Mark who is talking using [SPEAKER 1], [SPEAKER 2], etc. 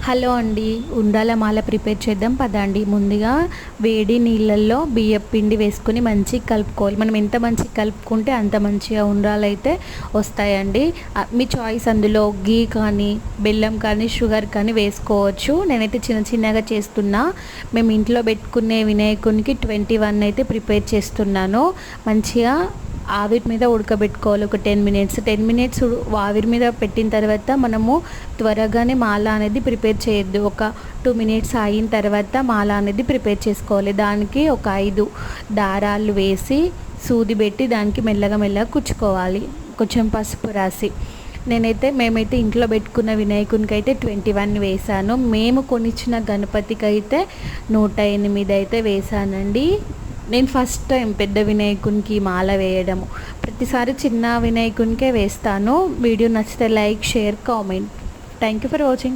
[SPEAKER 1] Hello అండి, ఉండాల మాల prepare చేద్దాం పదండి. ముందుగా వేడి నీళ్ళల్లో బియ్యం పిండి వేసుకొని మంచిగా కలుపుకోవాలి. మనం ఎంత మంచిగా కలుపుకుంటే అంత మంచిగా ఉండాలైతే వస్తాయండి. మీ చాయిస్, అందులో గీ కానీ బెల్లం కానీ షుగర్ కానీ వేసుకోవచ్చు. నేనైతే చిన్న చిన్నగా చేస్తున్నా. మేము ఇంట్లో పెట్టుకునే వినాయకునికి 21 అయితే ప్రిపేర్ చేస్తున్నాను. మంచిగా ఆవిరి మీద ఉడకబెట్టుకోవాలి. ఒక 10 మినిట్స్ ఆవిరి మీద పెట్టిన తర్వాత మనము త్వరగానే మాల అనేది ప్రిపేర్ చేయొద్దు. ఒక 2 మినిట్స్ అయిన తర్వాత మాల అనేది ప్రిపేర్ చేసుకోవాలి. దానికి ఒక 5 దారాలు వేసి సూది పెట్టి దానికి మెల్లగా కుచ్చుకోవాలి. కొంచెం పసుపు రాసి మేమైతే ఇంట్లో పెట్టుకున్న వినాయకునికి అయితే 21 వేసాను. మేము కొనిచ్చిన గణపతికి అయితే 108 అయితే వేసానండి. నేను ఫస్ట్ టైం పెద్ద వినాయకునికి మాల వేయడము. ప్రతిసారి చిన్న వినాయకునికే వేస్తాను. వీడియో నచ్చితే like, share, comment. Thank you for watching.